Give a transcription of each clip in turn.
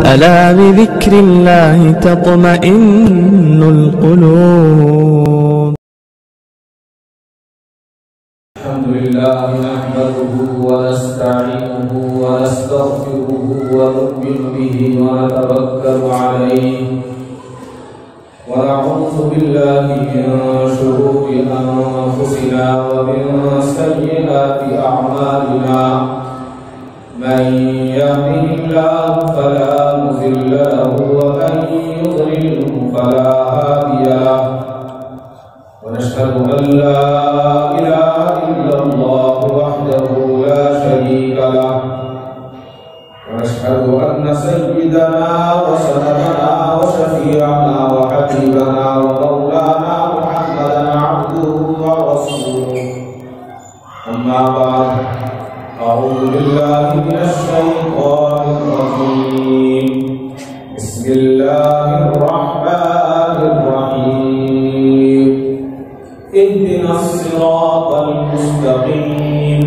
ألا بذكر الله تطمئن القلوب. الحمد لله نحمده ونستعينه ونستغفره ونؤمن به ونتوكل عليه ونعوذ بالله من شرور أنفسنا ومن سيئات أعمالنا من يهده الله فلا مضل له ومن يضلل فلا هادي له ونشهد أن لا إله إلا الله وحده لا شريك له ونشهد أن سيدنا وسندنا وشفيعنا وحبيبنا ومولانا محمدا عبده ورسوله. أما بعد أعوذ بالله من الشيطان الرجيم. بسم الله الرحمن الرحيم. اهدنا الصراط المستقيم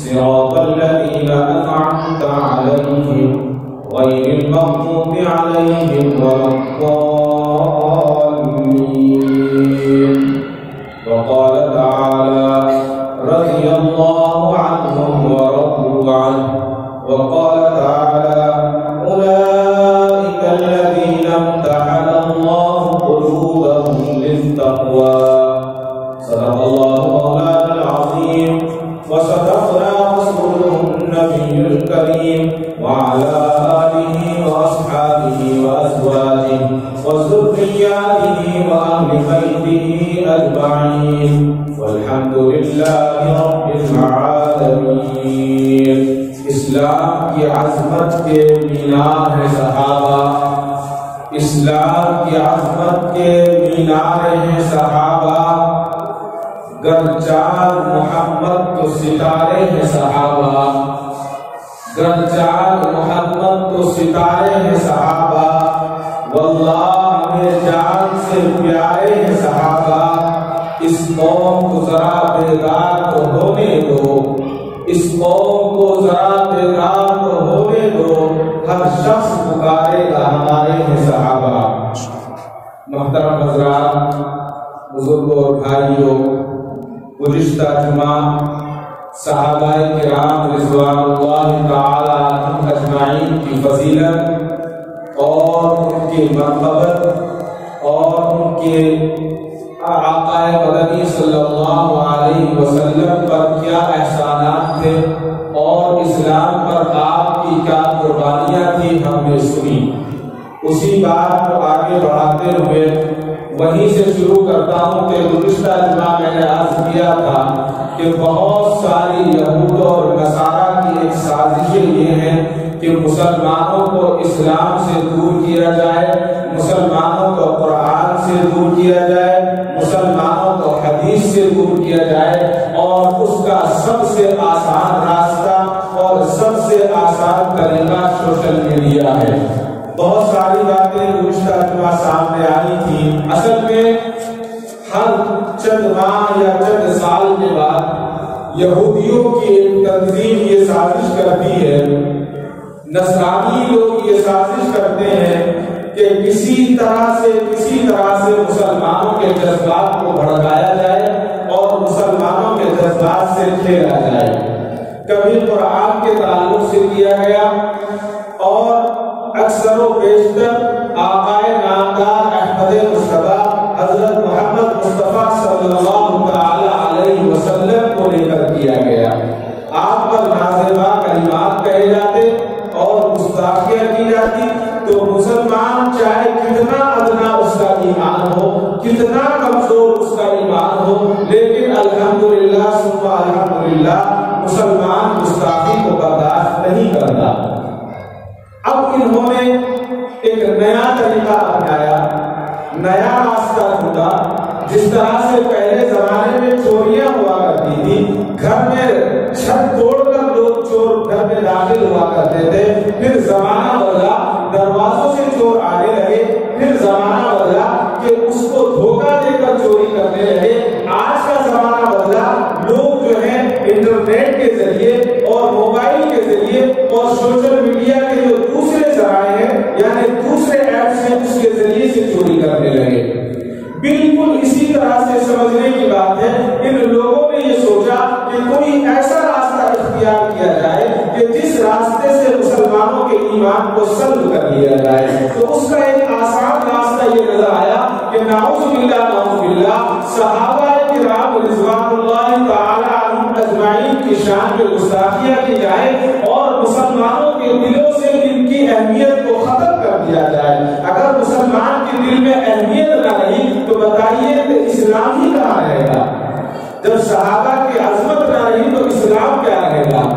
صراط الذين أنعمت عليهم غير المغضوب عليهم ولا الضالين. وقال تعالى رضي الله عنهم ورضوا عنه وقال تعالى أولئك الذين امتحن الله قلوبهم للتقوى. صدق الله مولانا العظيم وصدقنا رسوله النبي الكريم وعلى آله وأصحابه وأزواجه وذرياته وأهل بيته أجمعين والحمد لله رب العالمين. اسلام کی عظمت کے مینار ہے صحابہ، اسلام کی عظمت کے مینار ہیں صحابہ، گر چاند محمد تو ستارے ہیں صحابہ، گر چاند محمد تو ستارے ہیں صحابہ، واللہ ہمیں جان سے پیارے ہیں صحابہ. اس قوم کو ذرا بیدار تو ہونے دو، اس قوم کو ذرا بیدار تو ہونے دو، ہر شخص پکارے گا ہمارے ہیں صحابہ. محترم حضرات، بزرگوں اور بھائیوں، گزشتہ جمعہ صحابہ کرام رضوان اللہ تعالی عنہم اجمعین کی فضیلت اور ان کی مرتبت اور ان کے آقا مدنی صلی اللہ علیہ وسلم پر کیا احسانات تھے اور اسلام پر آپ کی کیا قربانیاں تھیں ہم نے سنی. اسی بات کو آگے بڑھاتے ہوئے وہیں سے شروع کرتا ہوں کہ گزشتہ جمعہ میں نے عرض کیا تھا کہ بہت ساری یہود اور نصارہ کی ایک سازشیں یہ ہیں کہ مسلمانوں کو اسلام سے دور کیا جائے، مسلمانوں کو قرآن سے دور کیا جائے، مسلمانوں کو حدیث سے دور کیا جائے، اور اس کا سب سے آسان راستہ اور سب سے آسان طریقہ سوشل میڈیا ہے. بہت ساری باتیں گزشتہ جمعہ سامنے آئی تھی. اصل میں ہر چند ماہ یا چند سال کے بعد یہودیوں کی ایک تنظیم یہ سازش کرتی ہے، نصرانی لوگ یہ سازش کرتے ہیں کہ کسی طرح سے مسلمانوں کے جذبات کو بھڑکایا جائے اور مسلمانوں کے جذبات سے کھیلا جائے. کبھی قرآن کے تعلق سے کیا گیا اور اکثر و بیشتر آقائے نامدار احمد مصطفیٰ حضرت محمد مصطفیٰ صلی اللہ تعالی علیہ وسلم کو لے کر کیا گیا. آپ پر نازیبا کلمات کہے جاتے اور گستاخیاں کی جاتی تو مسلمان چاہے کتنا ادنا اس کا ایمان ہو، کتنا کمزور اس کا ایمان ہو، لیکن الحمدللہ ثم الحمدللہ مسلمان گستاخی کو برداشت نہیں کرتا. اب انہوں نے ایک نیا طریقہ اپنایا، نیا راستہ ڈھونڈا. جس طرح سے پہلے زمانے میں چوریاں ہوا کرتی تھی، گھر میں چھت توڑ کر لوگ چور گھر میں داخل ہوا کرتے تھے، پھر زمانہ بدلا، دروازوں سے چور آنے لگے، پھر زمانہ بدلا کہ اس کو دھوکہ دے کر چوری کرنے لگے. آج کا زمانہ بدلا، لوگ جو ہیں انٹرنیٹ کے ذریعے اور موبائل کے ذریعے اور سوشل میڈیا کے جو دوسرے ذرائع ہیں یا سے اس کے ذریعے سے چوری کرنے لگے۔ بالکل اسی طرح سے سمجھنے کی بات ہے، ان لوگوں نے یہ سوچا کہ کوئی ایسا راستہ اختیار کیا جائے کہ جس راستے سے مسلمانوں کے ایمان کو سلب کر لیا جائے۔ تو اس کا ایک آسان راستہ یہ نظر آیا کہ نعوذ باللہ صحابہ کرام رضوان اللہ تعالی عنہم اجمعین کی شان میں گستاخیاں کی جائے اور مسلمانوں کے دلوں سے ان کی اہمیت کو ختم کر دیا جائے۔ اگر مسلمان کے دل میں اہمیت نہ رہی تو بتائیے کہ اسلام ہی کہاں رہے گا؟ جب صحابہ کی عظمت نہ رہی تو اسلام کیا رہے گا؟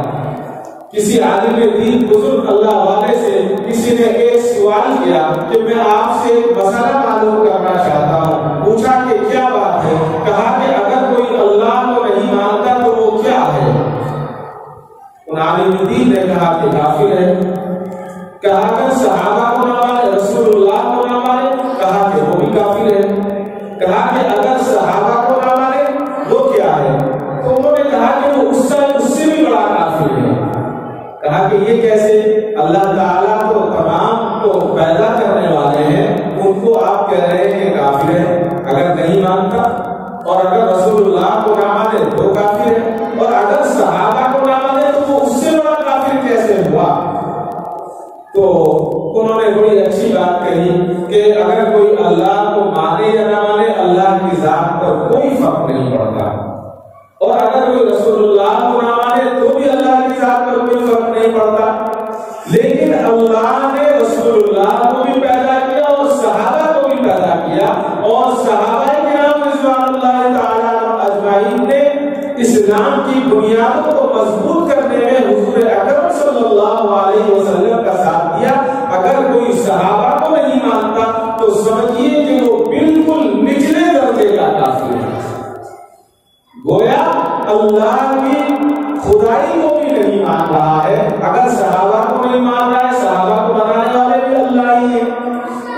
کسی عالم دین بزرگ اللہ والے سے کسی نے ایک سوال کیا کہ میں آپ سے ایک مسئلہ معلوم کرنا چاہتا ہوں۔ پوچھا کہ کیا بات ہے؟ کہا کہ اگر کوئی اللہ کو نہیں مانتا تو وہ کیا ہے؟ ان عالم دین نے کہا کہ کافر ہے۔ کہا کہ صحابہ کو نہ مانے، رسول اللہ کو نہ مانے، کہا کہ وہ بھی کافر ہے۔ کہا کہ اگر صحابہ کو نہ مانے وہ کیا ہے؟ تو انہوں نے کہا کہ وہ اس سے بھی بڑا کافر ہے۔ کہا کہ یہ کیسے؟ اللہ تعالیٰ تو تمام کو پیدا کرنے والے ہیں، ان کو آپ کہہ رہے ہیں کہ کافر ہے اگر نہیں مانتا، اور اگر رسول اللہ کو نہ مانے تو کافر ہے، اور اگر صحابہ کو نہ مانے تو وہ اس سے بڑا کافر کیسے ہوا؟ تو انہوں نے بڑی اچھی بات کہی کہ اگر کوئی اللہ کو مانے یا نہ مانے اللہ کی ذات پر کوئی فرق نہیں پڑتا، اور اگر کوئی رسول اللہ کو نہ مانے تو بھی اللہ کی ذات پر کوئی فرق نہیں پڑتا۔ لیکن اللہ نے رسول اللہ کو بھی پیدا کیا اور صحابہ کو بھی پیدا کیا، اور صحابہ کرام رضوان اللہ تعالی عنہم اجمعین نے اسلام کی بنیادوں کو مضبوط کرنے میں حضور اکرم صلی اللہ علیہ وسلم کا ساتھ دیا۔ اگر کوئی صحابہ کو نہیں مانتا تو سمجھیے کہ وہ بالکل نچلے درجے کا کافر ہے، گویا اللہ کی خدائی کو بھی نہیں مان رہا ہے۔ اگر صحابہ کو نہیں مان رہا ہے، صحابہ کو بنانے والے بھی اللہ ہی ہے،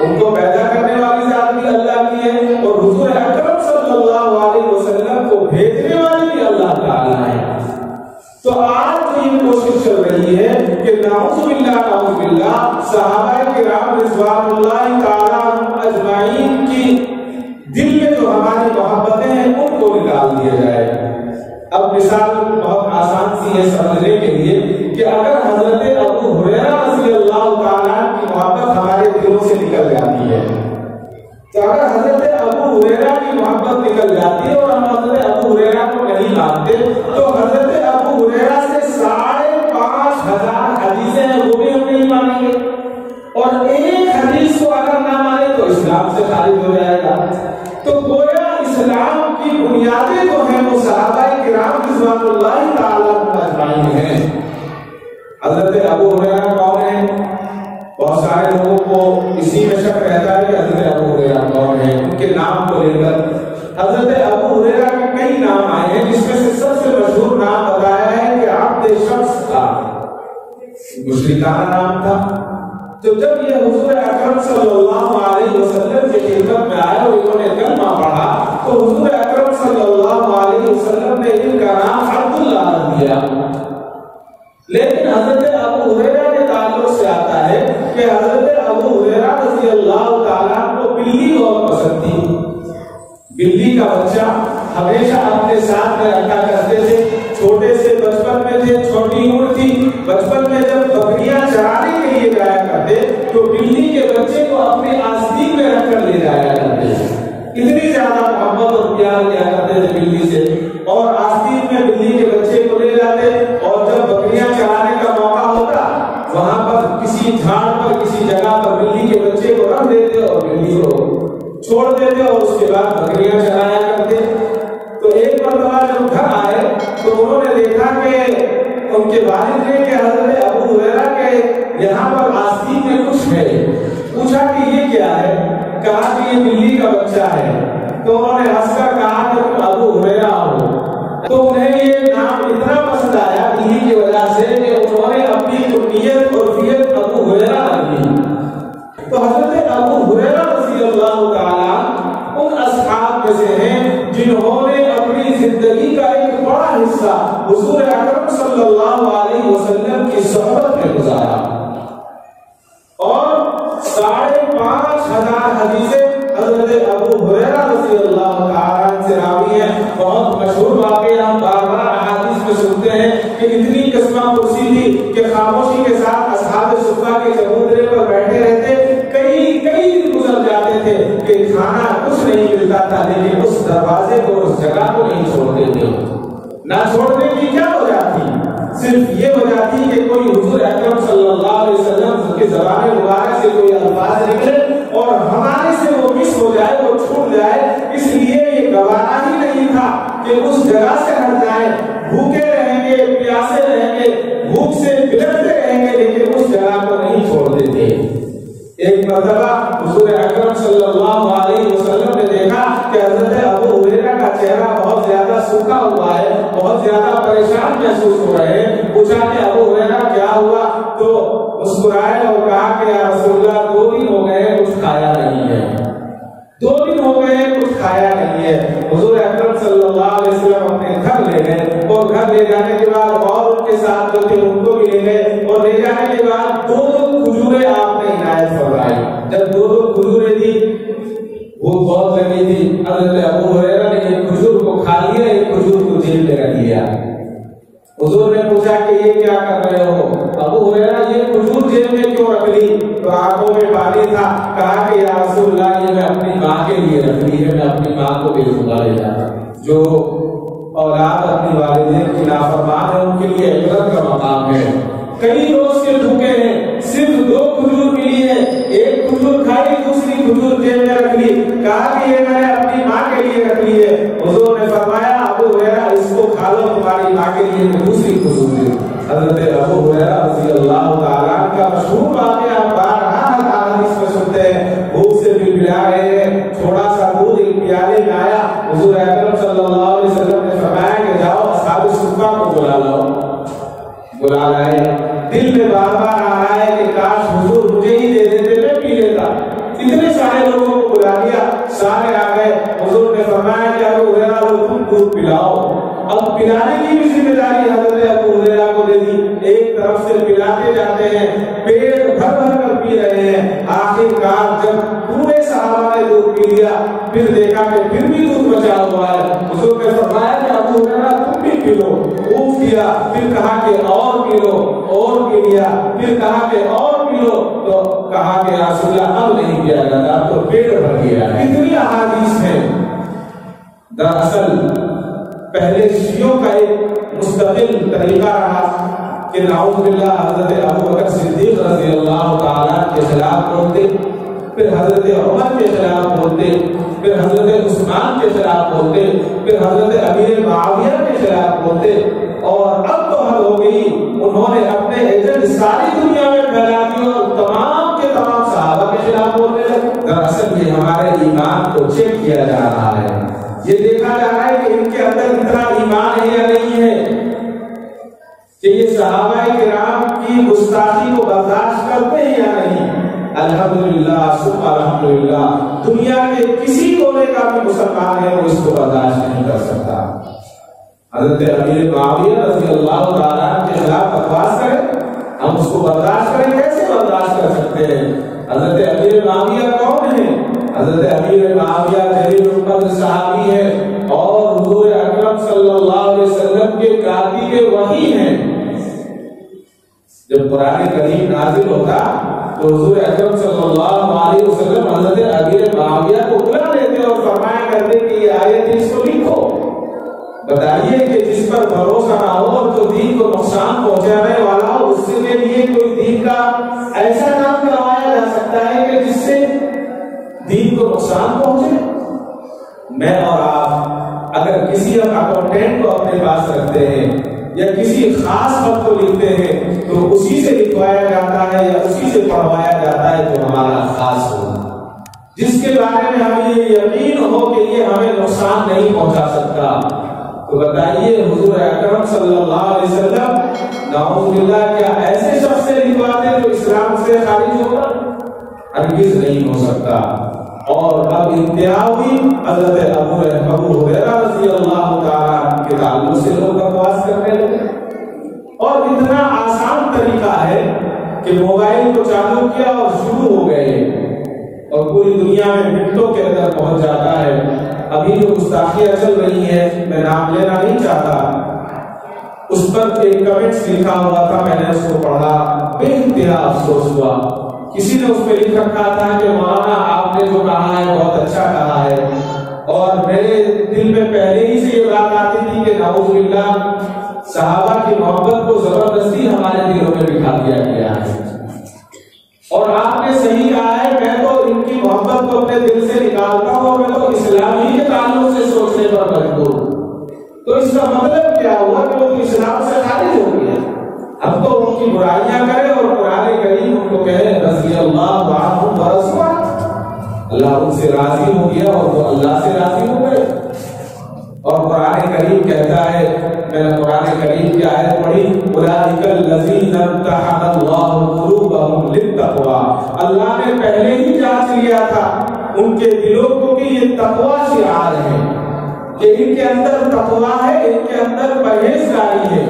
ان کو پیدا کرنے والی ذات بھی اللہ کی ہے، اور حضور اکرم صلی اللہ علیہ وسلم کو بھیجنے والی بھی اللہ تعالیٰ ہے۔ تو آج تو یہ کوشش چل رہی ہے کہ نعوذ باللہ صحابہ کرام رضوان اللہ تعالیٰ عنہم اجمعین کی دل میں جو ہماری محبتیں ہیں ان کو نکال دیا جائے۔ اب مثال بہت آسان سی ہے سمجھنے کے لیے کہ اگر حضرت ابو ہریرہ رضی اللہ تعالیٰ کی محبت ہمارے دلوں سے نکل جاتی ہے، تو اگر حضرت ابو ہریرہ کی محبت نکل جاتی ہے اور ہم حضرت ابو ہریرہ کو نہیں مانتے تو حضرت ابو ہریرہ سے 5,500 حدیثیں ہیں وہ بھی ہم نہیں مانیں گے، اور ایک حدیث کو اگر نہ مانے تو اسلام سے خارج ہو جائے گا۔ تو گویا اسلام کی بنیادیں جو ہیں وہ صحابہ کرام رضوان اللہ تعالی عنہم اجمعین ہیں۔ حضرت ابو ہریرہ کون ہیں؟ بہت سارے لوگوں کو اسی میں شک رہتا ہے کہ حضرت ابو ہریرہ کون ہیں، ان کے نام کو لے کر حضرت ابو ہریرہ کے کئی نام آئے ہیں، جس میں سے سب سے مشہور نام بتایا ہے کہ عبد شمس کا مشرکانہ نام تھا۔ تو جب یہ حضور اکرم صلی اللہ علیہ وسلم کی خدمت میں آئے اور انہوں نے کلمہ پڑھا تو حضور اکرم صلی اللہ علیہ وسلم نے ان کا نام عبداللہ رکھ دیا۔ لیکن حضرت ابو ہریرہ کے تعلق سے آتا ہے کہ حضرت ابو ہریرہ رضی اللہ تعالیٰ کو بلی بہت پسند تھی۔ بلی کا بچہ ہمیشہ اپنے ساتھ میں رکھا کرتے تھے، چھوٹے سے بچپن میں تھے، چھوٹی عمر تھی، بچپن میں جب بکریاں چرانے کے لیے جایا کرتے تو بلی کے بچے کو اپنے آستین میں رکھ کر لے جایا کرتے، اتنی زیادہ محبت اور پیار کیا کرتے تھے بلی سے، اور آستین میں بلی کے بچے کو لے جاتے، اور جب بکریاں چرانے کا موقع ہوتا وہاں پر کسی جھاڑ پر کسی جگہ پر بلی کے بچے کو رکھ دیتے اور بلی کو چھوڑ دیتے اور اس کے بعد بکریاں چرایا کرتے۔ تو ایک مرتبہ جب گھر آئے تو انہوں نے دیکھا کہ ان کے والد نے کہ حضرت ابو ہریرہ کے یہاں پر آستین میں کچھ ہے۔ پوچھا کہ یہ کیا ہے؟ کہا کہ یہ بلی کا بچہ ہے۔ تو انہوں نے ہنس کر کہا کہ تم ابو ہریرہ ہو۔ تو انہیں یہ نام اتنا پسند آیا بلی کی وجہ سے کہ انہوں نے اپنی کنیت اور فیت ابو ہریرہ رکھ دی۔ تو حضرت ابو ہریرہ رضی اللہ تعالیٰ ان اصحاب میں سے ہیں جنہوں نے اپنی زندگی کا ایک بڑا حصہ حضور اکرم صلی اللہ علیہ وسلم کی صحبت میں گزارا، اور 5,500 حدیثیں حضرت ابو ہریرہ رضی اللہ تعالیٰ عنہ سے راوی ہیں. بہت مشہور واقعہ ہم بار بار احادیث میں سنتے ہیں کہ اتنی قسمہ پرسی تھی کہ خاموشی کے ساتھ اصحاب صفہ کے چبوترے پر بیٹھے رہتے. کئی دن گزر جاتے تھے کہ کھانا کچھ نہیں ملتا تھا، لیکن اس دروازے کو، اس جگہ کو نہیں چھوڑتے تھے. نہ چھوڑنے کی کیا وجہ تھی؟ صرف یہ وجہ تھی کہ کوئی حضور اکرم صلی اللہ علیہ وسلم کی زبان مبارک سے کوئی الفاظ نکلے اور ہمارے سے وہ مس ہو جائے، وہ چھوٹ جائے. اس لیے یہ گوارا ہی نہیں تھا کہ اس جگہ سے ہٹ جائیں. بھوکے رہیں گے، پیاسے رہیں گے، بھوک سے بلکتے رہیں گے، لیکن اس جگہ کو نہیں چھوڑتے تھے. ایک مرتبہ حضور اکرم صلی اللہ علیہ وسلم نے دیکھا کہ حضرت ابو ہریرہ کا چہرہ بہت زیادہ سوکھا ہوا ہے، بہت زیادہ پریشان محسوس ہو رہے ہیں. پوچھا کہ ابو ہریرہ کیا ہوا؟ تو مسکرائے اور کہا کہ یا رسول اللہ 2 دن ہو گئے کچھ کھایا نہیں ہے، 2 دن ہو گئے کچھ کھایا نہیں ہے. حضور اکرم صلی اللہ علیہ وسلم اپنے گھر لے گئے اور گھر لے جانے کے بعد اور ان کے ساتھ جو تھے ان کو بھی لے گئے اور لے جانے کے بعد 2 کھجوریں آپ نے عنایت فرمائی. جب 2 کھجوریں دی، وہ بہت لگی تھی. حضرت ابو ہریرہ نے ایک کھجور کو کھا لیا، ایک کھجور کو جیب میں رکھ لیا. حضور نے پوچھا کہ یہ کیا کر رہے ہو؟ ابو ہریرہ یہ کھجور جیب میں کیوں رکھ لی؟ تو آنکھوں میں پانی تھا. کہا کہ یا رسول اللہ یہ میں اپنی ماں کے لیے رکھ لی ہے، میں اپنی ماں کو بھیجوں لے جاتا. جو اولاد اپنی والدین کی نافرمان ہے ان کے لیے عبرت کا مقام ہے. کئی روز سے بھوکے ہیں، صرف 2 کھجور ملی ہے، ایک کھجور کھائی، دوسری کھجور جیب میں رکھ لی. کہا کہ یہ میں نے اپنی ماں کے لیے رکھ لی ہے. حضور نے فرمایا ابو ہریرہ اس کو کھا لو، تمہاری ماں کے لیے دوسری کھجور دی. حضرت ابو ہریرہ رضی اللہ تعالیٰ کا مشہور واقعہ بارہا حدیث میں سنتے ہیں. بھوک سے بھی پلا رہے ہیں، تھوڑا سا دودھ ایک پیالے میں آیا. حضور اکرم صلی اللہ علیہ وسلم نے فرمایا کہ جاؤ اصحاب صفہ کو بلا لاؤ. بلا لائے. دل میں بار بار آ رہا ہے کہ کاش حضور مجھے ہی دے دیتے، میں پی لیتا. اتنے سارے لوگوں کو بلا لیا، سارے آ گئے. حضور نے فرمایا کہ ابو ہریرہ تم دودھ پلاؤ. اب پلانے کی بھی ذمہ داری حضرت ابو ہریرہ کو دے دی. ایک طرف سے پلاتے جاتے ہیں، پیٹ بھر بھر کر پی رہے ہیں. آخر کار جب پورے صحابہ نے دودھ پی لیا، پھر دیکھا کہ پھر بھی دودھ بچا ہوا ہے. حضور نے فرمایا کہ ابو ہریرہ تم بھی پی لو. خوب کیا، پھر کہا کہ اور پی لو، اور پی لیا، پھر کہا کہ اور پی لو. تو کہا کہ یا رسول اللہ اب نہیں پیا جاتا، تو پیٹ بھر گیا. اتنی احادیث ہیں. دراصل پہلے شیعوں کا ایک مستقل طریقہ رہا کہ نعوذ باللہ حضرت ابو بکر صدیق رضی اللہ تعالیٰ کے خلاف بولتے، پھر حضرت عمر کے خلاف بولتے، پھر حضرت عثمان کے خلاف بولتے، پھر حضرت امیر معاویہ کے خلاف بولتے. اور اب تو حد ہو گئی، انہوں نے اپنے ایجنٹ ساری دنیا میں پھیلا دی اور تمام کے تمام صحابہ کے خلاف بولنے لگے. دراصل یہ ہمارے ایمان کو چیک کیا جا رہا ہے، یہ دیکھا جا رہا ہے کہ ان کے اندر اتنا ایمان ہے یا نہیں ہے کہ یہ صحابہ کرام کی گستاخی کو برداشت کرتے ہیں یا نہیں. الحمدللہ ثم الحمدللہ دنیا کے کسی کونے کا بھی مسلمان ہے وہ اس کو برداشت نہیں کر سکتا. حضرت امیر معاویہ رضی اللہ تعالیٰ کے خلاف بکواس کرے، ہم اس کو برداشت کریں؟ کیسے برداشت کر سکتے ہیں؟ حضرت امیر معاویہ کون ہے؟ حضرت امیر معاویہ جلیل القدر صحابی ہے اور حضور اکرم صلی اللہ علیہ وسلم کے کاتب وحی ہیں. جب قرآن کریم نازل ہوتا تو حضور اکرم صلی اللہ علیہ وسلم حضرت امیر معاویہ کو بلا لیتے اور فرمایا کرتے کہ یہ آیت اس کو لکھو، بتائیے کہ جس پر بھروسہ نہ ہو اور جو دین کو نقصان پہنچانے والا ہو، اس کے لیے کوئی دین کا ایسا کام کروایا جا سکتا ہے کہ جس سے دین کو نقصان پہنچے. میں اور آپ اگر کسی اکاؤنٹنٹ کو اپنے پاس رکھتے ہیں یا کسی خاص خط کو لکھتے ہیں تو اسی سے لکھوایا جاتا ہے یا اسی سے پڑھوایا جاتا ہے جو ہمارا خاص ہو، جس کے بارے میں ہمیں یہ یقین ہو کہ یہ ہمیں نقصان نہیں پہنچا سکتا. تو بتائیے حضور اکرم صلی اللہ علیہ وسلم نعوذ باللہ کیا ایسے شخص سے لکھواتے جو اسلام سے خارج ہوگا؟ ہرگز نہیں ہو سکتا. اور اب انتہا ہوئی حضرت ابو ہریرہ رضی اللہ تعالیٰ کے تعلق سے لوگ بکواس کرنے لگے. اور اتنا آسان طریقہ ہے کہ موبائل کو چالو کیا اور شروع ہو گئے اور پوری دنیا میں منٹوں کے اندر پہنچ جاتا ہے۔ ابھی جو گستاخیاں چل رہی ہیں، میں نام لینا نہیں چاہتا، اس پر ایک کمنٹس لکھا ہوا تھا، میں نے اس کو پڑھا، بے انتہا افسوس ہوا۔ کسی نے اس پہ لکھ رکھا تھا کہ مولانا آپ نے جو کہا ہے بہت اچھا کہا ہے، اور میرے دل میں پہلے ہی سے یہ بات آتی تھی کہ نعوذ باللہ صحابہ کی محبت کو زبردستی ہمارے دلوں میں بٹھا دیا گیا ہے۔ اور آپ نے صحیح کہا ہے، میں تو ان کی محبت کو اپنے دل سے نکالتا ہوں اور میں تو اسلامی کے تعلق سے سوچنے پر مجبور ہوں۔ تو اس کا مطلب کیا ہوا کہ وہ اسلام سے خارج ہو گیا؟ اب تو ان کی برائیاں کرے اور قرآن کریم ان کو کہے رضی اللہ عنہم ورضوا، اللہ ان سے راضی ہو گیا اور وہ اللہ سے راضی ہو گئے۔ اور قرآن کریم کہتا ہے، میں نے قرآن کریم کی آیت پڑھی، اولئک الذین امتحن اللہ قلوبہم للتقوی، اللہ نے پہلے ہی جانچ لیا تھا ان کے دلوں کو کہ یہ تقوی شعار ہے، کہ ان کے اندر تقوی ہے، ان کے اندر پرہیزگاری ہے،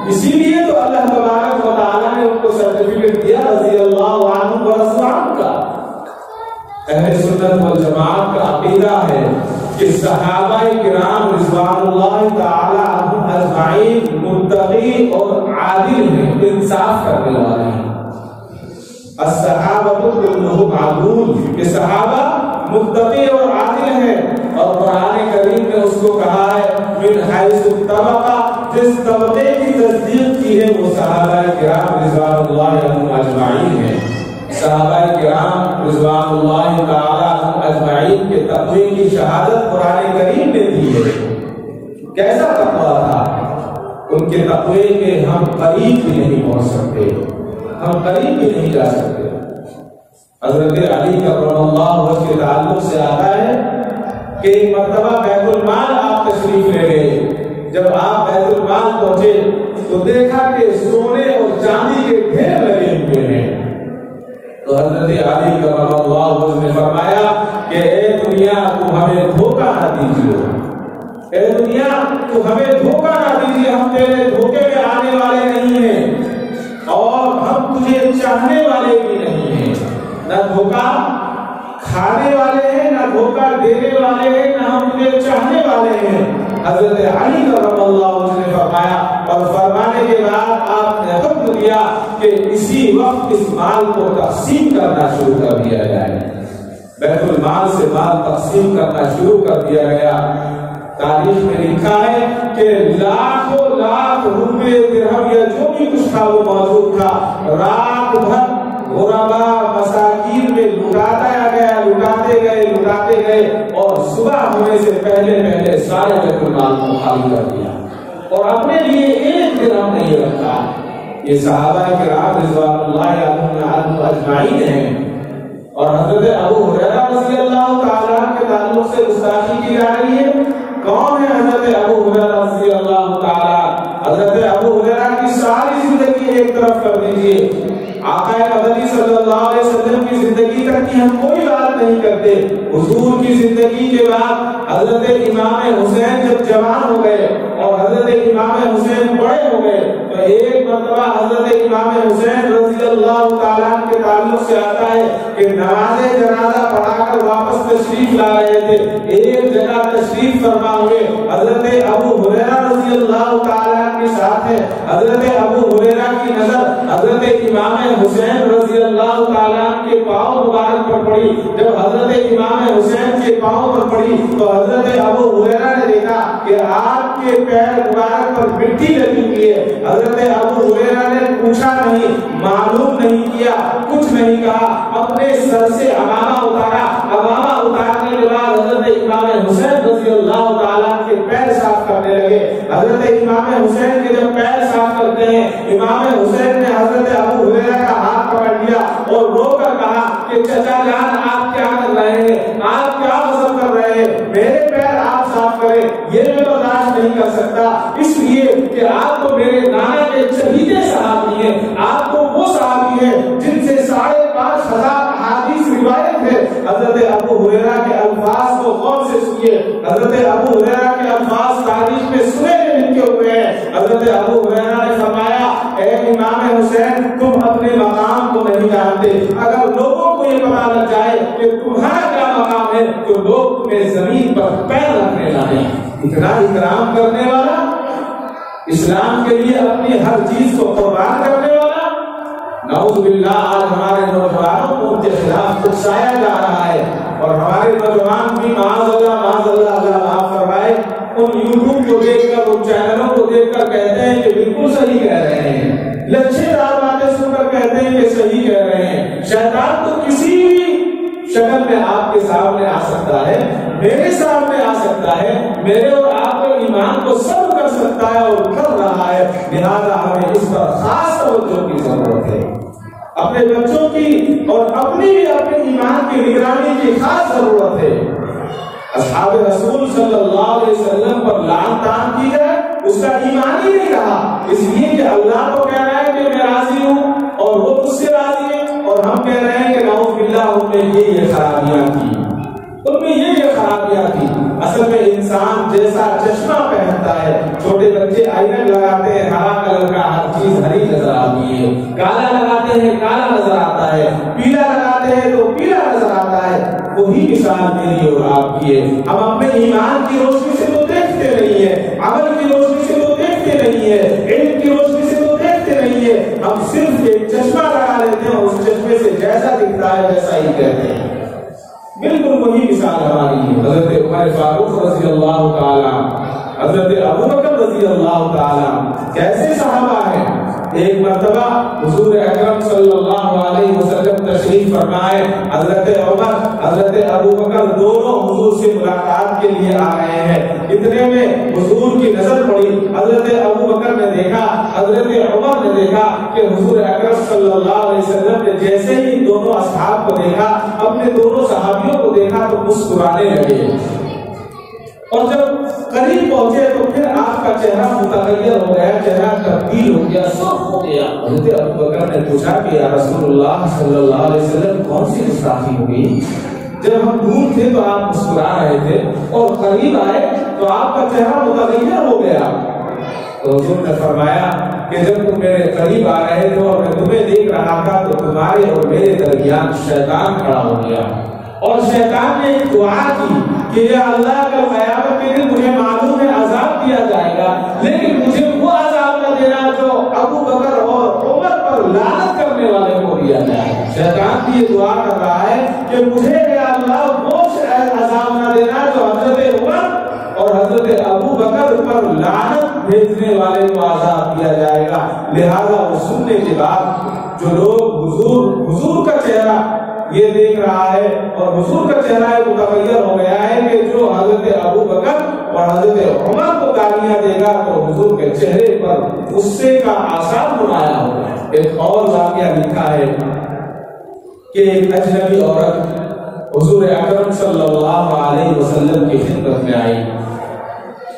اسی لیے تو اللہ تبارک و تعالیٰ نے ان کو سرٹیفکیٹ دیا رضی اللہ عنہم ورضوا عنہ کا۔ اہل سنت والجماعت کا عقیدہ ہے کہ صحابہ کرام رضوان اللہ تعالی عنہم اجمعین متقی اور عادل ہیں، انصاف کرنے والے ہیں۔ الصحابہ کلہم عدول، کہ صحابہ متقی اور عادل ہیں، اور قرآن کریم نے اس کو کہا ہے من حیث الطبقہ، جس طبقے کی تصدیق کی ہے وہ صحابہ کرام رضوان اللہ عنہم اجمعین ہیں۔ صحابہ کرام رضوان اللہ تعالی عنہم اجمعین کے تقوی کی شہادت قرآن کریم نے دی ہے۔ کیسا تقوی تھا ان کے تقوی کے؟ ہم قریب بھی نہیں پہنچ سکتے، ہم قریب بھی نہیں جا سکتے۔ حضرت علی کرم اللہ وجہ کے تعلق سے آتا ہے کہ ایک مرتبہ بیت المال آپ تشریف لے گئے، جب آپ بیت المال پہنچے تو دیکھا کہ سونے اور چاندی کے ڈھیر لگے ہوئے ہیں۔ تو حضرت علی کرم اللہ وجہ نے فرمایا کہ اے دنیا تو ہمیں دھوکہ نہ دیجیے، اے دنیا تو ہمیں دھوکہ نہ دیجیے، ہم تیرے دھوکے میں آنے والے نہیں ہیں اور ہم تجھے چاہنے والے بھی نہیں ہیں، نہ دھوکہ کھانے والے ہیں، نہ دھوکہ دینے والے ہیں، نہ ہم تجھے چاہنے والے ہیں۔ حضرت علی کرم اللہ وجہ نے فرمایا، اور فرمانے کے بعد آپ نے حکم دیا کہ اسی وقت اس مال کو تقسیم کرنا شروع کر دیا جائے۔ بیت المال سے مال تقسیم کرنا شروع کر دیا گیا۔ تاریخ میں لکھا ہے کہ لاکھوں لاکھ روپے درہم یا جو بھی کچھ تھا وہ موجود تھا، رات بھر غربا مساکین میں لٹاتے گئے اور صبح ہونے سے پہلے سارے بیت المال کو خالی کر دیا اور اپنے لیے ایک درہم نہیں رکھا۔ یہ صحابہ کرام رضوان اللہ عنہم اجمعین ہیں۔ اور حضرت ابو ہریرہ رضی اللہ تعالیٰ کے تعلق سے گستاخی کی جا رہی ہے۔ کون ہے حضرت ابو ہریرہ رضی اللہ تعالیٰ؟ حضرت ابو ہریرہ کی ساری زندگی ایک طرف کر دیجئے، آقا مدنی صلی اللہ علیہ وسلم کی زندگی تک کی ہم کوئی بات نہیں کرتے۔ حضور کی زندگی کے بعد حضرت امام حسین جب جوان ہو گئے اور حضرت امام حسین بڑے ہو گئے تو ایک مرتبہ حضرت امام حسین رضی اللہ تعالیٰ کے تعلق سے آتا ہے کہ نماز جنازہ پڑھا کر واپس تشریف لا رہے تھے، ایک جگہ تشریف فرما ہوئے حضرت ابو ہریرہ رضی اللہ تعالیٰ کے ساتھ ہے۔ حضرت ابو ہریرہ کی نظر حضرت امام حسین رضی اللہ تعالیٰ کے پاؤں مبارک پر پڑی۔ جب حضرت امام حسین کے پاؤں پر پڑی تو حضرت ابو ہریرہ نے دیکھا کہ آپ کے پیر مبارک پر مٹی لگی ہوئی ہے۔ حضرت ابو ہریرہ نے پوچھا نہیں، معلوم نہیں کیا، کچھ نہیں کہا، اپنے سر سے عمامہ اتارا۔ عمامہ اتارنے کے بعد حضرت امام حسین رضی اللہ تعالیٰ کے پیر صاف کرنے لگے۔ حضرت امام حسین کے جب پیر صاف کرتے ہیں، امام حسین نے حضرت ابو ہریرہ کا ہاتھ پکڑ لیا اور رو کر کہا کہ چچا جان آپ کیا کر رہے ہیں، آپ کیا غضب کر رہے ہیں، میرے پیر آپ صاف کریں، یہ میں برداشت نہیں کر سکتا، اس لیے کہ آپ تو میرے نانا کے چہیدے صحابی ہیں، آپ تو وہ صحابی ہیں جن سے 5,500 احادیث روایت ہے۔ حضرت ابو ہریرہ کے الفاظ کو غور سے سنیے، حضرت ابو ہریرہ کے الفاظ تاریخ میں سنے لکھے ہوئے ہیں۔ حضرت ابو ہریرہ نے فرمایا، اے امام حسین تم اپنے مقام نہیں جانتے. اگر لوگوں کو یہ پتا لگ جائے کہ تمہارا کیا مقام ہے تو لوگ تمہیں زمین پر پیر رکھنے لگیں. اتنا اکرام کرنے والا, اسلام کے لیے اپنی ہر چیز کو قربان کرنے والا. نعوذ باللہ آج ہمارے نوجوانوں کو ان کے خلاف اکسایا جا رہا ہے, اور ہمارے نوجوان بھی معاذ اللہ اللہ معاف فرمائے ان یوٹیوب کو دیکھ کر, ان چینلوں کو دیکھ کر کہتے ہیں کہ بالکل صحیح کہہ رہے ہیں, لچھے دار باتیں سن کر کہتے ہیں کہ صحیح کہہ رہے ہیں. شیطان تو کسی بھی شکل میں آپ کے سامنے آ سکتا ہے, میرے سامنے آ سکتا ہے, میرے اور آپ کے ایمان کو سب کر سکتا ہے اور کر رہا ہے. لہذا ہمیں اس پر خاص توجہ کی ضرورت ہے. اپنے بچوں کی اور اپنی بھی اپنے ایمان کی نگرانی کی خاص ضرورت ہے. اصحاب رسول صلی اللہ علیہ وسلم پر لعن طعن کی جائے, اس کا ایمان ہی نہیں رہا, اس لیے کہ اللہ کو کہہ رہا ہے کہ میں راضی ہوں اور وہ مجھ سے راضی ہے, اور ہم کہہ رہے ہیں کہ نعوذ باللہ ان میں یہ خرابیاں تھی, ان میں یہ خرابیاں تھی. اصل میں انسان جیسا چشمہ پہنتا ہے, چھوٹے بچے آئینہ لگاتے ہیں, ہرا کلر کا ہر چیز ہری نظر آتی ہے, کالا لگاتے ہیں کالا نظر آتا ہے, پیلا لگاتے ہیں تو پیلا نظر آتا ہے. وہی مثال میری اور آپ کی ہے. ہم اپنے ایمان کی روشنی سے تو دیکھتے نہیں ہے, عمل کی روشنی سے تو دیکھتے نہیں ہے, علم کی روشنی سے تو دیکھتے نہیں ہے. ہم صرف ایک چشمہ لگا لیتے ہیں, اس چشمے سے جیسا دکھتا ہے ویسا ہی کہتے ہیں. بالکل وہی مثال ہماری ہے. حضرت عمر فاروق رضی اللہ تعالی, حضرت ابو بکر رضی اللہ تعالی کیسے صحابہ ہیں. ایک مرتبہ حضور اکرم صلی اللہ علیہ وسلم تشریف فرمائے, حضرت عمر حضرت ابو بکر دونوں حضور سے ملاقات کے لیے آ رہے ہیں. اتنے میں حضور کی نظر پڑی, حضرت ابو بکر نے دیکھا, حضرت عمر نے دیکھا کہ حضور اکرم صلی اللہ علیہ وسلم نے جیسے ہی دونوں اصحاب کو دیکھا, اپنے دونوں صحابیوں کو دیکھا تو مسکرانے لگے, اور جب قریب پہنچے تو پھر آپ کا چہرہ متغیر ہو گیا, چہرہ تبدیل ہو گیا, سرخ ہو گیا. حضرت ابو بکر نے پوچھا کہ یا رسول اللہ صلی اللہ علیہ وسلم کون سی گستاخی ہوئی, جب ہم دور تھے تو آپ مسکرا رہے تھے اور قریب آئے تو آپ کا چہرہ متغیر ہو گیا. تو حضور نے فرمایا کہ جب تم میرے قریب آ رہے تھے اور میں تمہیں دیکھ رہا تھا تو تمہارے اور میرے درمیان شیطان کھڑا ہو گیا, اور شیطان نے ایک دعا کی کہ یا اللہ کا قیامت کے دن مجھے معلوم ہے عذاب دیا جائے گا, لیکن مجھے وہ عذاب نہ دینا جو ابو بکر اور عمر پر لعنت کرنے والے کو دیا جائے. شیطان بھی یہ دعا کر رہا ہے کہ مجھے یا اللہ وہ عذاب نہ دینا جو حضرت عمر اور حضرت ابو بکر پر لعنت بھیجنے والے کو عذاب دیا جائے گا. لہذا وہ سننے کے بعد جو لوگ حضور کا چہرہ یہ دیکھ رہا ہے اور حضور کا چہرہ متغیر ہو گیا ہے کہ جو حضرت ابو بکر اور حضرت عمر کو گالیاں دے گا تو حضور کے چہرے پر غصے کا آثار نمایاں ہوگا. ایک اور واقعہ لکھا ہے کہ ایک اجنبی عورت حضور اکرم صلی اللہ علیہ وسلم کی خدمت میں آئی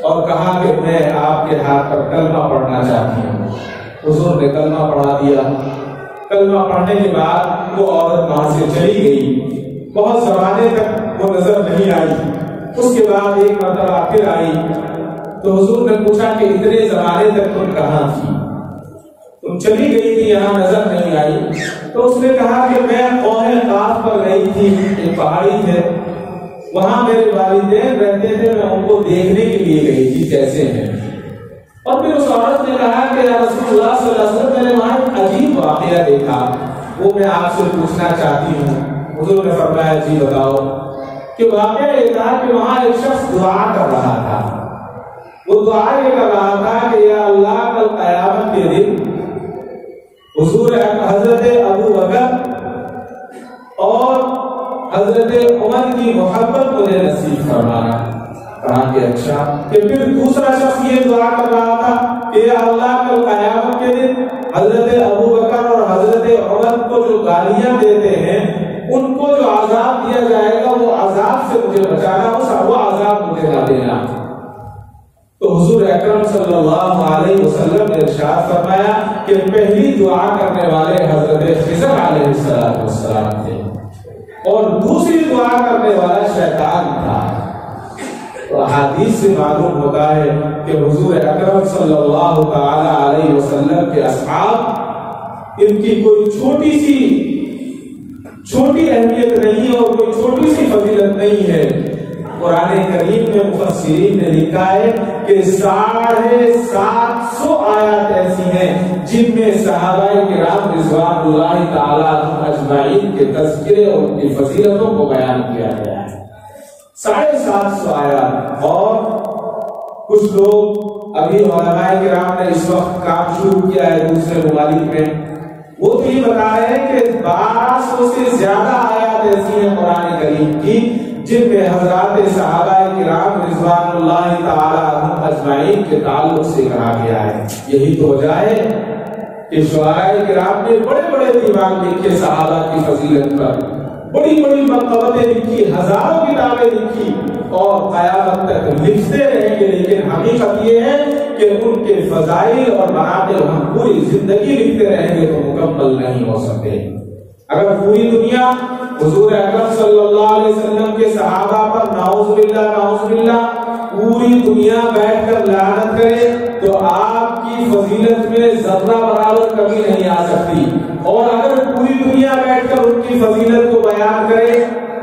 اور کہا کہ میں آپ کے ہاتھ پر کلمہ پڑھنا چاہتی ہوں. حضور نے کلمہ پڑھا دیا. کلمہ پڑھنے کے بعد وہ عورت وہاں سے چلی گئی. بہت زمانے تک وہ نظر نہیں آئی. اس کے بعد ایک مرتبہ پھر آئی تو حضور نے پوچھا کہ اتنے زمانے تک تم کہاں تھی, تم چلی گئی تھی یہاں نظر نہیں آئی. تو اس نے کہا کہ میں قوم قاف پر گئی تھی, ایک پہاڑی تھے, وہاں میرے والدین رہتے تھے, میں ان کو دیکھنے کے لیے گئی تھی کیسے ہیں. اور پھر اس عورت نے کہا کہ یا رسول اللہ صلی اللہ علیہ وسلم میں نے وہاں ایک عجیب واقعہ دیکھا, وہ میں آپ سے پوچھنا چاہتی ہوں. حضور نے فرمایا جی بتاؤ. کہ واقعہ یہ تھا کہ وہاں ایک شخص دعا کر رہا تھا. وہ دعا یہ کر رہا تھا کہ یا اللہ کل قیامت کے دن حضور حضرت ابو بکر اور حضرت عمر کی محبت مجھے نصیب فرمانا. کہا کہ اچھا. کہ پھر دوسرا شخص یہ دعا کر رہا تھا کہ یا اللہ کل قیامت کے دن حضرت ابو بکر اور حضرت عمر کو جو گالیاں دیتے ہیں ان کو جو عذاب دیا جائے گا وہ عذاب سے مجھے بچانا, وہ عذاب مجھے نہ دینا. تو حضور اکرم صلی اللہ علیہ وسلم نے ارشاد فرمایا کہ پہلی دعا کرنے والے حضرت خضر علیہ السلام تھے اور دوسری دعا کرنے والا شیطان تھا. تو احادیث سے معلوم ہوتا ہے کہ حضور اکرم صلی اللہ تعالی علیہ وسلم کے اصحاب ان کی کوئی چھوٹی اہمیت نہیں ہے اور کوئی چھوٹی سی فضیلت نہیں ہے۔ قرآن کریم میں مفسرین نے لکھا ہے کہ 750 آیات ایسی ہیں جن میں صحابہ کرام رضوان اللہ تعالی عنہم اجمعین کے تذکرے اور ان کی فضیلتوں کو بیان کیا گیا ہے۔ 750 آیات، اور کچھ لوگ ابھی علماء کرام نے اس وقت کام شروع کیا ہے دوسرے ممالک میں، وہ تو یہ بتا رہے ہیں کہ 1200 سے زیادہ آیات ایسی ہیں قرآن کریم کی جن میں حضرات صحابہ کرام رضوان اللہ تعالی عنہم اجمعین کے تعلق سے کہا گیا ہے۔ یہی تو وجہ ہے کہ شعراء کرام نے بڑے بڑے دیوان لکھے صحابہ کی فضیلت پر، بڑی بڑی منقبتیں لکھی، ہزاروں کتابیں لکھی اور قیامت تک لکھتے رہیں گے، لیکن حقیقت یہ ہے کہ ان کے فضائل اور مناقب ہم پوری زندگی لکھتے رہیں گے تو مکمل نہیں ہو سکتے۔ اگر پوری دنیا حضور اکرم صلی اللہ علیہ وسلم کے صحابہ پر نعوذ باللہ پوری دنیا بیٹھ کر لعنت کرے تو آپ کی فضیلت میں ذرہ برابر کمی نہیں آ سکتی، اور اگر پوری دنیا بیٹھ کر ان کی فضیلت کو بیان کرے